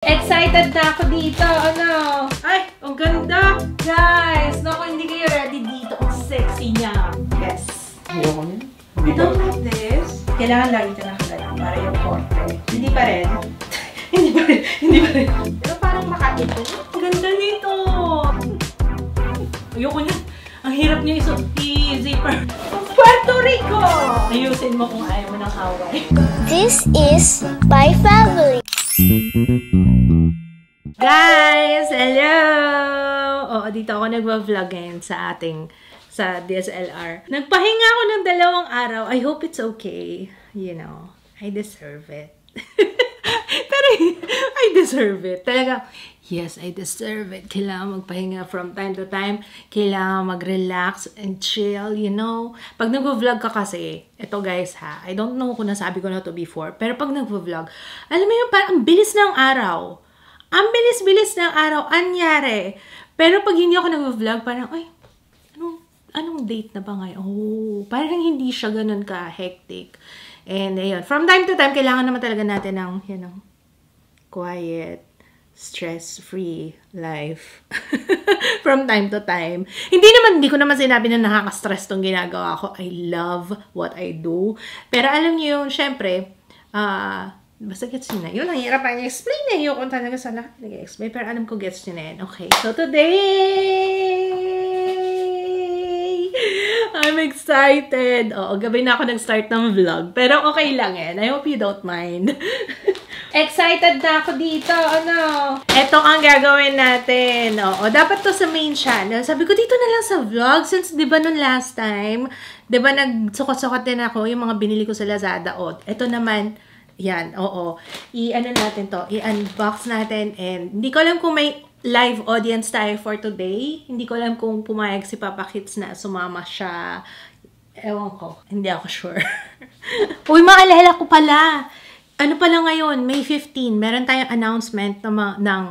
Excited na ako dito. Ano? Ay, ang ganda. Guys, naku, hindi kayo ready dito. Ang sexy niya. Yes. Ayoko niya. I don't like this. Kailangan lagi ka nakagalang para yung korte. Hindi pa rin. Hindi pa rin. Pero parang makakit. Ang ganda nito. Ayoko niya. Ang hirap niya i-zipper. Puerto Rico! Ayusin mo kung ayaw mo ng away. This is my family. Guys! Hello! Oo, dito ako nagwa-vlog ngayon sa DSLR. Nagpahinga ako ng 2 araw. I hope it's okay. You know, I deserve it. Pero, I deserve it. Talaga, yes, I deserve it. Kailangan magpahinga from time to time. Kailangan mag-relax and chill, you know. Pag nag-vlog ka kasi, ito guys ha, I don't know kung nasabi ko na to before, pero pag nag-vlog, alam mo yung parang ang bilis ng araw. Ang bilis-bilis ng araw, anyari. Pero pag hindi ako nag-vlog, parang, ay, anong date na ba ngayon? Oh, parang hindi siya ganun ka-hectic. And ayun, from time to time, kailangan naman talaga natin ng, you know, quiet, stress-free life. From time to time. Hindi ko naman sinabi na nakaka-stress tong ginagawa ko. I love what I do. Pero alam niyo yun, syempre, basta gets nyo na. Yun, ang hirap ang i-explain na yun kung talaga sa lahat nag-explain. Pero alam ko gets nyo na yun. Okay, so today, I'm excited. Oo, gabi na ako nag-start ng vlog. Pero okay lang yan. I hope you don't mind. Excited na ako dito. Ano? Ito ang gagawin natin. Oo, dapat to sa main channel. Sabi ko dito na lang sa vlog. Since, di ba, nung last time, di ba, nagsukot-sukot din ako yung mga binili ko sa Lazada. O, ito naman, yan, oo. I-ano natin to, i-unbox natin. And hindi ko alam kung may live audience tayo for today. Hindi ko alam kung pumayag si Papa Kits na sumama siya. Ewan ko. Hindi ako sure. Uy, maalala ko pala. Ano pala ngayon? May 15. Meron tayong announcement ng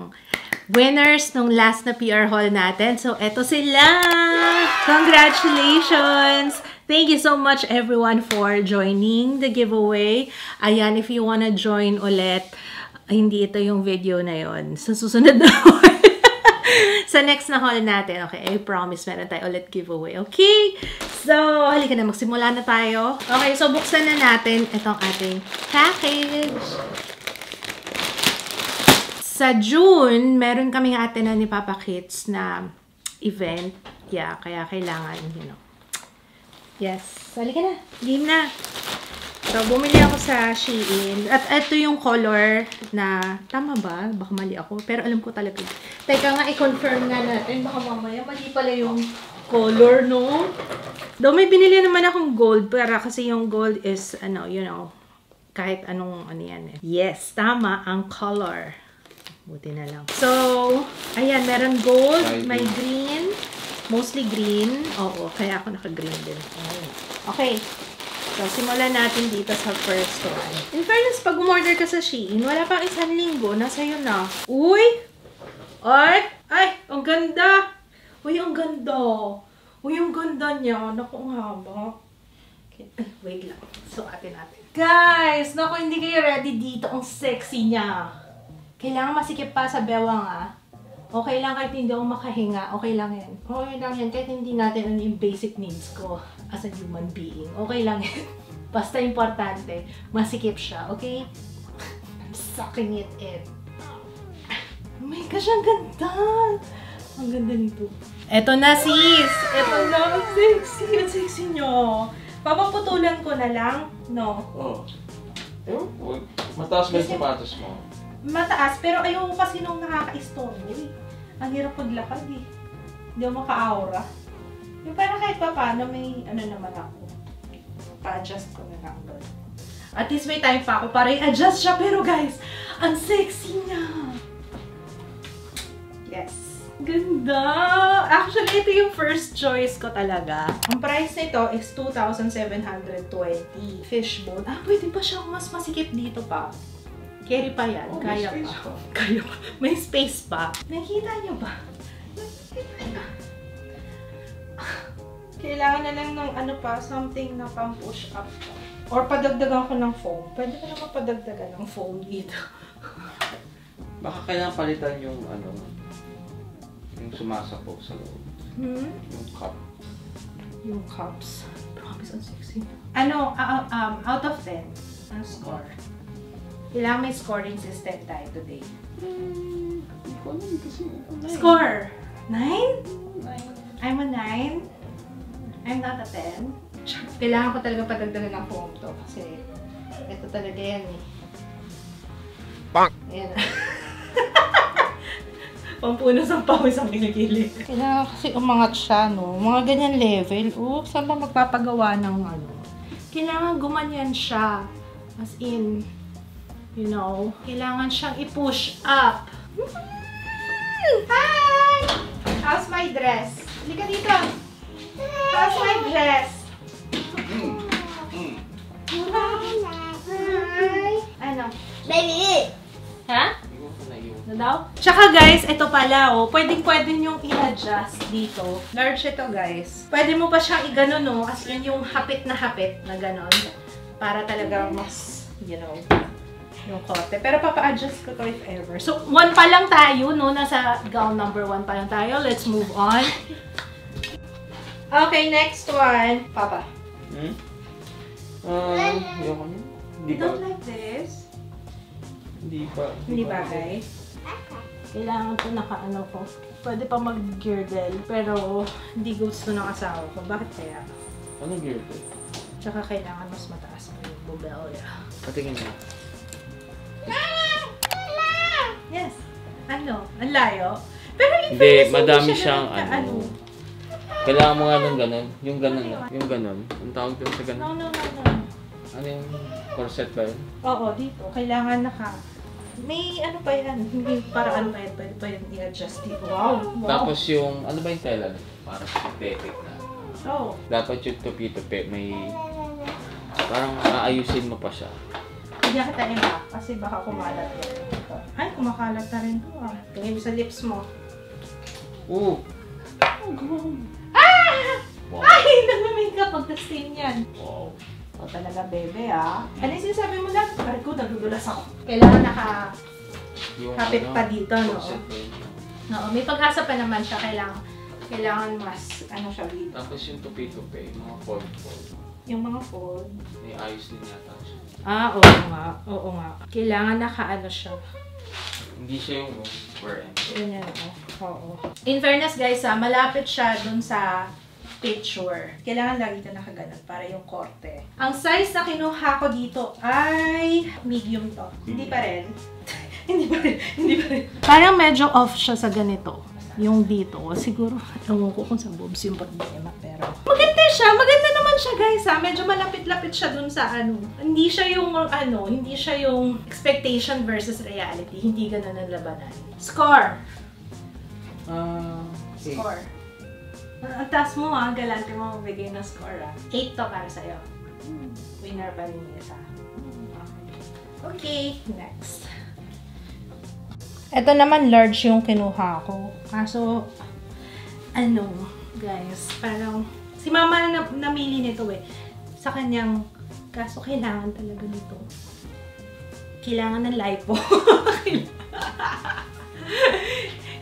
winners nung last na PR haul natin. So, eto sila! Congratulations! Thank you so much everyone for joining the giveaway. Ayan, if you wanna join ulit, hindi ito yung video na yon. Sa susunod na haul. Sa next na haul natin, okay, I promise meron tayo ulit giveaway, okay? So, halika na, magsimula na tayo. Okay, so buksan na natin itong ating package. Sa June, meron kaming ate na ni Papa Kits na event. Yeah, kaya kailangan, you know. Yes. So, halika na. Game na. So, bumili ako sa Shein. At ito yung color na, tama ba? Baka mali ako. Pero alam ko talaga. Teka nga, i-confirm nga natin. Baka mamaya, mali pala yung color, no? Though may binili naman akong gold. Para kasi yung gold is, ano, you know, kahit anong, ano yan eh. Yes, tama ang color. Buti na lang. So, ayan, meron gold, may green. Mostly green. Oo, kaya ako naka-green din. Okay. So, simulan natin dito sa first one. In fairness, pag umorder ka sa Shein, wala pang 1 linggo, nasa yun na. Uy! Ay! Ay! Ang ganda! Uy, ang ganda! Uy, ang ganda niya. Naku, ang haba. Okay. Ay, wait lang. Sukatin natin. Guys! Naku, hindi kayo ready dito. Ang sexy niya. Kailangan masikip pa sa bewang, ah. Okay lang kahit hindi ako makahinga. Okay lang yan. Okay lang yan kahit hindi natin ano yung basic needs ko as a human being. Okay lang yan. Basta importante, masikip siya. Okay? I'm sucking it in. Oh my gosh, ang ganda! Ang ganda nito. Eto na sis! Eto na! Ang sexy! Ang sexy nyo! Papaputulan ko na lang. No? Oo. Oh. Mataas ba yung sapatos mo? Mataas, pero ayoko kasi nung nakaka-istorbo. Ang hirap paglakad eh. Hindi ako maka-aura. Yung parang kahit pa paano may ano naman ako. Pa-adjust ko na lang doon. At least may time pa ako para i-adjust siya. Pero guys, ang sexy niya. Yes. Ganda! Actually, ito yung first choice ko talaga. Ang price nito is 2,720. Fishbone. Ah, pwede pa siya mas masikip dito pa. Carry pa yan. Oh, kaya pa. Kaya pa. May space pa. Nakita niyo ba? Kailangan na lang ng ano pa, something na pang-push up. Or padagdagan ko ng foam. Pwede ka naman padagdagan ng foam dito. Baka kailangan palitan yung ano, yung sumasapaw sa loob. Yung cup. Yung cups. Promise, ang sexy. Ano, out of 10, ang score? Kailangan may scoring system tayo today. Hindi ko alam kasi. Score! 9? I'm a 9. I'm not a 10. Kailangan ko talaga padagdagan ng foam to kasi ito talaga yan eh. Pang! Ayan. Pampuno sa pawis ang kilikili. Kailangan kasi umangat siya, no? Mga ganyan level. Saan ba magpapagawa ng ano? Kailangan gumanyan siya. As in, you know, kailangan siyang i-push up. Hi! How's my dress? Halika dito. How's my dress? Hi! Ano? Baby! Ha? Ano daw? Tsaka guys, ito pala pwedeng-pwede nyong i-adjust dito. Large ito guys. Pwede mo pa siyang i-ganon as in yung hapit na ganon. Para talagang mas, you know, yung kote. Pero papa-adjust ko to if ever. So, 1 pa lang tayo, no? Nasa gown number 1 pa lang tayo. Let's move on. Okay, next one. Papa. Ayoko niya. Hindi You ba? don't like this? Hindi ba? Hindi bagay. Kailangan to naka-ano ko. Pwede pa mag-girdle, pero hindi gusto ng asawa ko. Bakit kaya? Anong gear to? Tsaka kailangan mas mataas pa yung bubelya. Patingin mo. Yes. Ano? Ang layo? Pero in Hindi, fairness, madami hindi siya siyang ganun ka- ano. Kailangan mo nga nung ganun. Yung ganun. Yung ganun. Ang tawag doon sa ganun. No. Ano yung corset ba yun? Oo, dito. Kailangan may ano pa yan. Hindi paraan pa yan. Pwede pa yan i-adjust dito. Wow. Tapos yung, ano ba yung tela? Parang synthetic na. Oo. Dapat yung tupi-tupi may, parang aayusin mo pa siya. Hindi kita iba kasi baka kumalat yan. Ay, kumakalat na rin to ah. Tingin mo sa lips mo. Oo. Ah! Wow. Ay, nag-makeup pag-testing yan. Wow. O talaga, bebe ah. Ano yung sinasabi mo lang? Pare ko, nagugulas ako. Kailangan nakahapit pa dito, no? corset ba yun? Oo, may pag-asa pa naman siya. Kailangan mas, ano siya dito. Tapos yung tupi-tupi, yung mga fold-fold. Yung mga fold. May ayos din yata siya. Oo nga. Kailangan naka-ano siya. Hindi siya yung where end. Ganyan, oo. In fairness guys, malapit siya dun sa picture. Kailangan lagi ito nakaganon para yung korte. Ang size na kinuha ko dito ay medium to. Hindi pa rin. Hindi pa rin. Parang medyo off siya sa ganito. Yung dito. Siguro, ewan ko kung sa boobs yung problema. Pero, maganda siya. Maganda naman siya guys ha. Medyo malapit-lapit siya dun sa ano. Hindi siya yung expectation versus reality. Hindi ganun ang labanan. Score! Score. Ang taas mo ha, galante mo magbigay ng score ha. 8 to para sa'yo. Winner pa rin isa. Okay, next. Ito naman large yung kinuha ko. Kaso, ano, guys, parang, si mama na namili nito eh. Sa kanyang, kaso kailangan talaga nito. Kailangan ng lipo.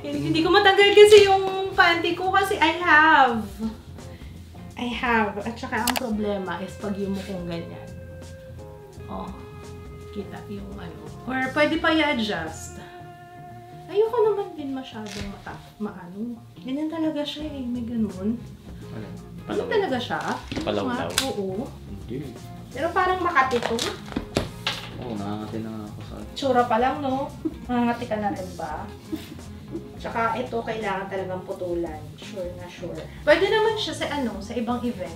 Hindi ko matanggal kasi yung panty ko kasi I have. At saka ang problema is pag yung mukhang ganyan. Oh, kita yung ano. Or pwede pa i-adjust. Ayoko naman din masyadong maano. Ganyan talaga siya eh. May ganun. Ano? Ganyan talaga siya. Palaw-law? Oo. Hindi. Pero parang makati to. Oo, nakakati na ako sa... Tsura pa lang, no? Mangangati ka na rin ba? Tsaka ito, kailangan talagang putulan. Sure na sure. Pwede naman siya sa sa ibang event.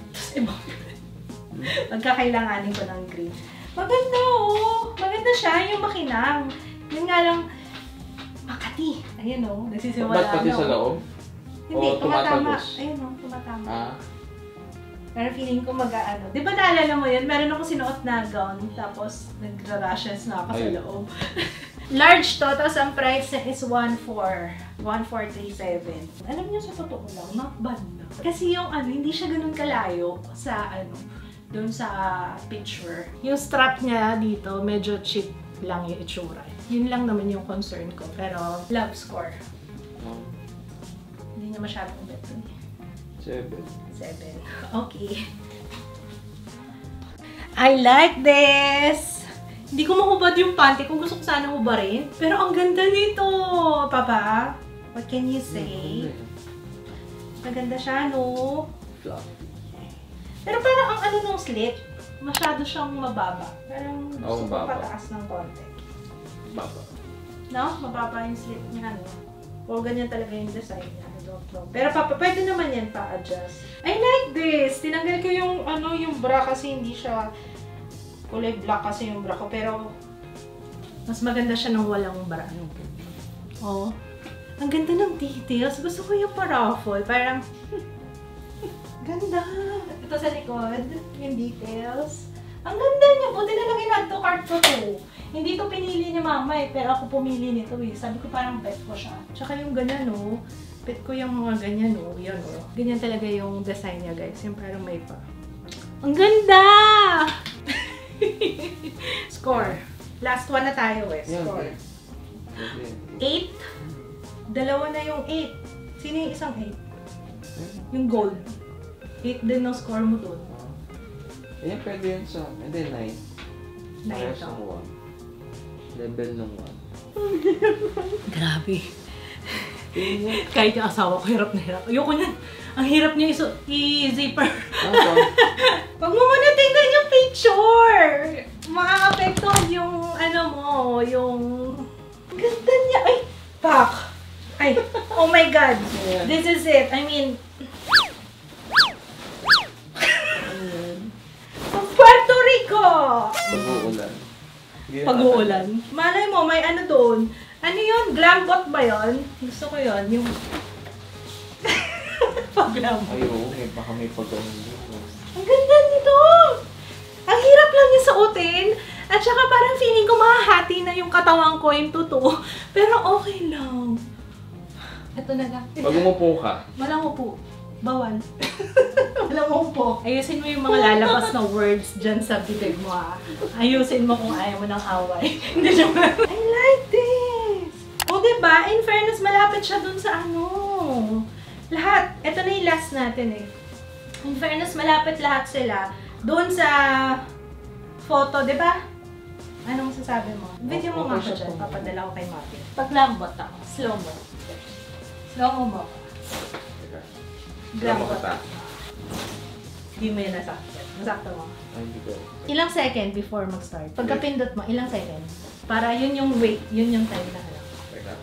Magkakailanganin ko ng green. Maganda oh! Maganda siya, yung makinang. Yun nga lang, makati. Ayun oh, nagsisimula na. Ba't pati sa loob? Hindi, O tumatama. tumatagos? Ayun oh, tumatama. Ah? Pero feeling ko mag-ano. Di ba naalala mo yun? Meron ako sinuot na gown, tapos nag-rashes na ako sa Ayun. loob. Large to, tapos ang price niya is 1,437. Alam niyo sa totoo lang, not bad na. Kasi yung hindi siya ganun kalayo sa doon sa picture. Yung strap niya dito, medyo cheap lang yung itsura. Yun lang naman yung concern ko. Pero, love score. Hindi niya masyadong bet. 7. 7. Okay. I like this! Hindi ko mahubad yung panty kung gusto ko sana hubarin. Pero ang ganda nito, Papa. What can you say? Maganda siya, no? Fluffy. Pero parang ang ano nung slit, masyado siyang mababa. Parang gusto ko mababa. pataas ng konti. Baba. No? Mababa yung slit niya, no? O ganyan talaga yung design niya. I don't know. Pero Papa, pwede naman yan pa-adjust. I like this! Tinanggal ko yung, yung bra kasi hindi siya kulay black kasi yung bra ko. Pero, mas maganda siya nang walang bra. Oh. Ang ganda ng details. Gusto ko yung pa-ruffle. Parang, ganda. Ito sa likod, yung details. Ang ganda niya. Buti na lang in-add to cart ko to. Hindi to pinili ni Mama eh, pero ako pumili nito eh. Sabi ko parang bet ko siya. Tsaka yung ganyan no. Bet ko yung mga ganyan no. Yan no. Ganyan talaga yung design niya guys. Yung parang may pa. Ang ganda! Score. Last one na tayo eh. Score. 8. Dalawa na yung 8. Sino yung isang 8? Yung gold. 8 din ang score mo dun. Ayan, pwede yun sa... Hindi, 9. 9 sa 1. Level ng 1. Grabe. Kahit yung asawa ko, hirap na hirap. Ayoko niyan. Ang hirap niya i-zipper. Pag mo muna tingnan yung picture. Makakapektuhan yung yung... Ganda niya. Ay, pak. Ay, oh my God. This is it. I mean... Puerto Rico! Pag-uulan. Pag-uulan. Malay mo, may ano doon. Ano yun? Glambot ba yun? Gusto ko yun. Yung... Pag-glambot. Ay, oo. Baka may pag-uulan dito. Ang ganda nito! Ang hirap lang niya suotin. At saka parang feeling ko mahahati na yung katawan ko, yung tuto. Pero okay lang. Ito na lang. Pag umupo ka. Walang upo. Bawal. Walang upo. Ayusin mo yung mga lalabas na words dyan sa bibig mo ha. Ayusin mo kung ayaw mo ng away. Hindi siya. I like this! O diba? In fairness, malapit siya dun sa ano. Lahat. Ito na yung last natin eh. In fairness, malapit lahat sila. Doon sa photo, diba? Anong masasabi mo? Video mo nga ko dyan. Papadala ko kay Mati. Paglambot ako. Slow mo. Slow mo. Glambot. Hindi mo yun nasakit. Nasakto mo. Ay, hindi ko. Ilang second before mag-start? Pagkapindot mo, ilang second? Para yun yung wait, yun yung time na alam. Teka.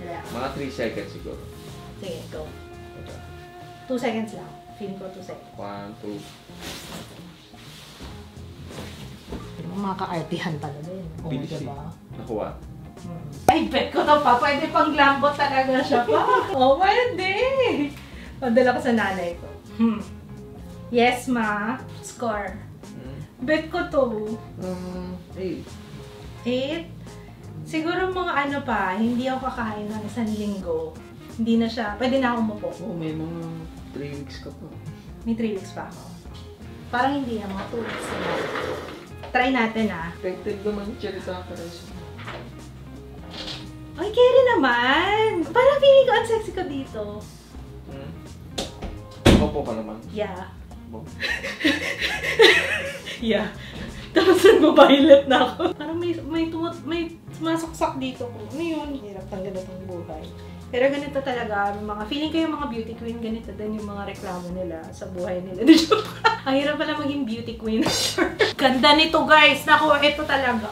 Yeah. Mga 3 seconds siguro. Sige, go. Teka. 2 seconds lang. Feeling ko 2 seconds. 1, 2. Mga ka-artihan talaga yun. Oo, Bilis diba? Nakuha. Ay, bet ko to pa. Pwede pang glambot talaga siya pa. Oh, pwede. Padala ko sa nanay ko. Yes, ma. Score. Bet ko to. 8. 8? Siguro mga ano pa, hindi ako kakain ng 1 linggo. Hindi na siya, pwede na ako umupo. Oh, may mga 3 weeks ka pa. May 3 weeks pa ako. Parang hindi na, mga 2 weeks na. Try natin ah. Affected naman cherry tacos. Ay, carry naman! Parang feeling ko ang sexy ko dito. Opo ka naman. Yeah. Bo? Yeah. Tapos nagbabilet na ako. Parang may sumasaksak dito ko. Ano yun? Hirap ng ganitong buhay. Pero ganito talaga, mga feeling ko yung mga beauty queen, ganito din yung mga reklamo nila sa buhay nila. Ang hirap pala maging beauty queen. Ganda nito guys! Naku, ito talaga.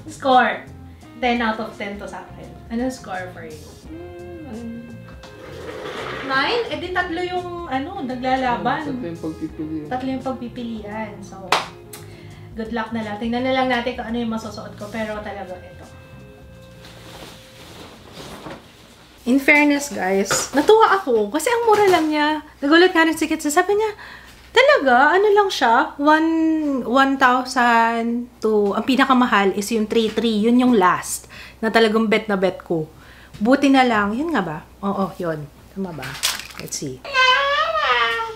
Score! 10 out of 10 to sa akin. Anong score for you? 9? Eh di tatlo yung naglalaban. Tatlo yung pagpipilian. So, good luck na lang. Tingnan na lang natin kung ano yung masusuot ko. Pero talaga ito. In fairness guys, natuwa ako kasi ang mura lang niya. Nagulat nga rin si Kitsa. Sabi niya, talaga, ano lang siya? 1,000 to, ang pinakamahal is yung 3,300. Yun yung last na talagang bet na bet ko. Buti na lang. Yun nga ba? Oo, yun. Tama ba? Let's see.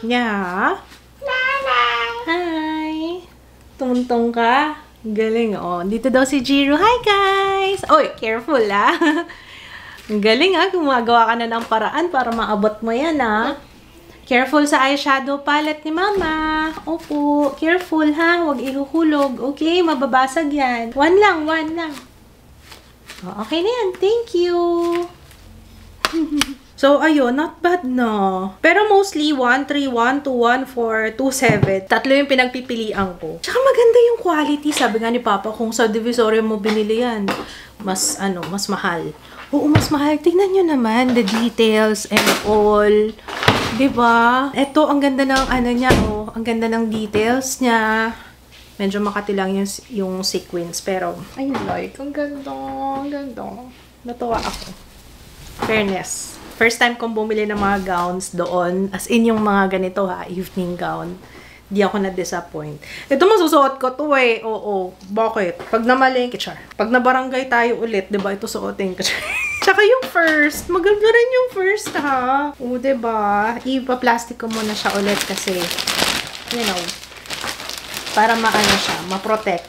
Yeah. Hi. Tumuntong ka. Galing, oh. Dito daw si Jiro. Hi, guys! Oy, careful, ah. Ang galing, ah. Gumagawa ka na ng paraan para maabot mo yan, ah. Careful sa eyeshadow palette ni Mama. Opo. Careful, ha. Huwag ihuhulog. Okay, mababasag yan. One lang. Oh, okay na yan. Thank you. So, ayun, not bad na. Pero mostly, 1, 3, 1, 2, 1, 4, 2, 7. Tatlo yung pinagpipilian ko. Tsaka maganda yung quality. Sabi nga ni Papa, kung sa Divisoria mo binili yan, mas mahal. Oo, mas mahal. Tingnan nyo naman, the details and all. Diba? Ito, ang ganda ng niya, oh. Ang ganda ng details niya. Medyo makati lang yung sequins. Pero, I like. Ang ganda. Natuwa ako. Fairness. First time kong bumili ng mga gowns doon. As in yung mga ganito ha, evening gown. Di ako na-disappoint. Ito masusuot ko to eh. Oo. Bakit? Pag namalengke, char. Pag nabarangay tayo ulit, diba? Ito suotin ko. Tsaka yung first. Maganda rin yung first ha. Oo, diba? Ipa-plastic ko muna siya ulit kasi, you know, para maano siya, ma-protect.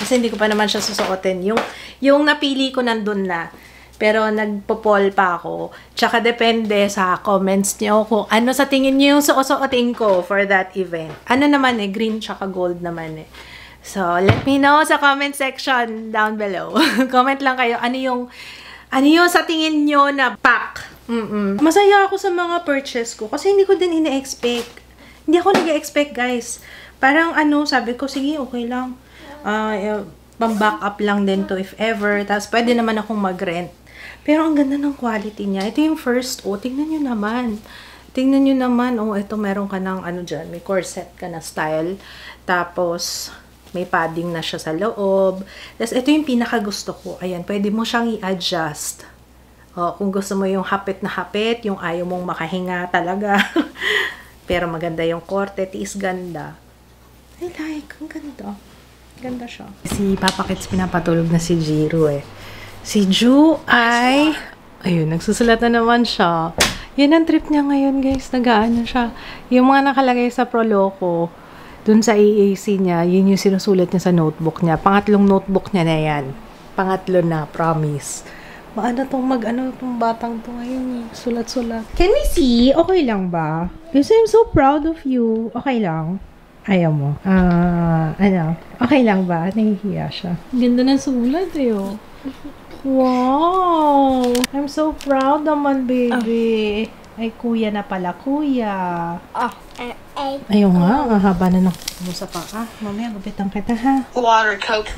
Kasi hindi ko pa naman siya susuotin. Yung napili ko nandun na. Pero nagpo-poll pa ako. Tsaka depende sa comments niyo kung ano sa tingin niyo yung suotin ko for that event. Ano naman eh, green tsaka gold naman eh. So, let me know sa comment section down below. Comment lang kayo, ano yung sa tingin niyo na pack. Masaya ako sa mga purchase ko kasi hindi ko din ina-expect. Hindi ako nag-expect, guys. Parang sabi ko, sige, okay lang. Pang-back up lang din to if ever. Tapos, pwede naman akong mag-rent. Pero, ang ganda ng quality niya. Ito yung first. Oh, tingnan nyo naman. Oh, ito meron ka ng dyan. May corset ka na style. Tapos, may padding na siya sa loob. Tapos, ito yung pinaka-gusto ko. Ayan, pwede mo siyang i-adjust. Oh, kung gusto mo yung hapit na hapit, yung ayaw mong makahinga talaga. Pero, maganda yung korte. Tiis ganda. I like. Ang ganda. Ganda siya. Si Papa Kits pinapatulog na si Jiro eh. Si Ju ay... Ayun, nagsusulat na naman siya. Yan ang trip niya ngayon, guys. Nag-aano siya. Yung mga nakalagay sa Proloco, dun sa AAC niya, yun yung sinusulat niya sa notebook niya. Pangatlong notebook niya na yan. Pangatlo na, promise. Tong batang to ngayon. Sulat-sulat. Can we see? Okay lang ba? Kasi I'm so proud of you. Okay lang. Ayaw mo. Okay lang ba? Nahihiya siya. Ganda ng sulat eh, oh. Wow! I'm so proud naman, baby. Ay, kuya na pala, kuya. Ayaw nga, ang haba na ng musa pa. Mamaya, gupitan kita, ha? Water, Coke.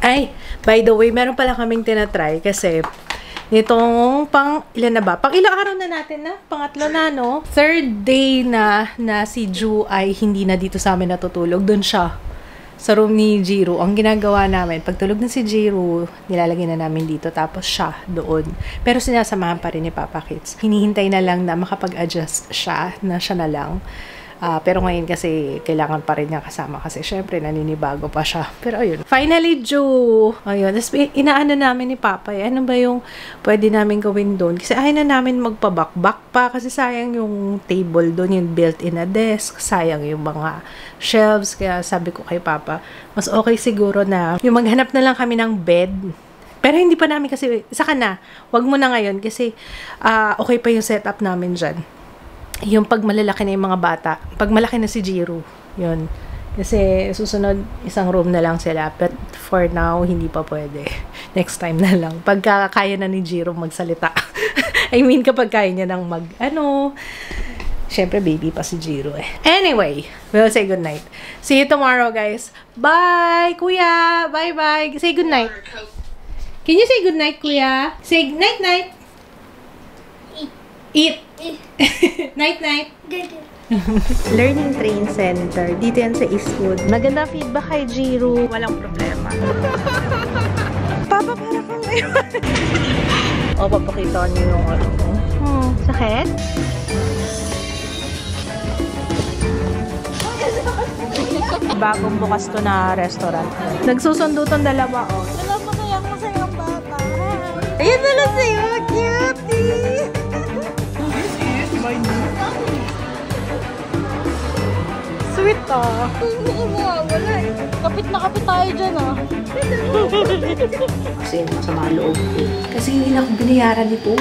Ay, by the way, meron pala kaming tinatry kasi nitong ilan na ba? Pang ilang araw na natin na? Pangatlo na, no? Third day na si Ju ay hindi na dito sa amin natutulog. Doon siya. Sa room ni Jiro. Ang ginagawa namin, pag tulog na si Jiro, nilalagay na namin dito. Tapos siya doon. Pero sinasamahan pa rin ni Papa Kits. Hinihintay na lang na makapag-adjust siya na lang. Pero ngayon kasi kailangan pa rin niya kasama kasi syempre naninibago pa siya. Pero ayun. Finally, Ju! Ayun. Tapos inaano namin ni Papa, ano ba yung pwede namin gawin doon? Kasi ayaw na namin magpabakbak pa kasi sayang yung table doon, yung built-in na desk. Sayang yung mga shelves. Kaya sabi ko kay Papa, mas okay siguro na yung maghanap na lang kami ng bed. Pero hindi pa namin kasi, saka na, wag mo na ngayon kasi okay pa yung setup namin dyan. Yung pag malalaki na yung mga bata, pag malaki na si Jiro, yun. Kasi susunod, isang room na lang sila. But for now, hindi pa pwede. Next time na lang. Pagka kaya na ni Jiro magsalita. I mean, kapag kaya niya nang syempre, baby pa si Jiro eh. Anyway, we'll say goodnight. See you tomorrow, guys. Bye, Kuya! Bye-bye! Say goodnight. Can you say goodnight, Kuya? Say night-night. Eat. Night-night. Learning Train Center. Dito yan sa Eastwood. Maganda feedback kay Jiro. Walang problema. Papa, para kang ngayon. Papakita niyo yung sakit? Bagong bukas to na restaurant. Nagsusundo tong dalawa, Alam mo kaya kung sa'yo ang bata. Ayan na lang sa'yo. Cutie! sweet ah. Wala eh. Kapit na kapit tayo dyan ah. Kasi masama loob ko. Kasi hindi na ako binayaran nito.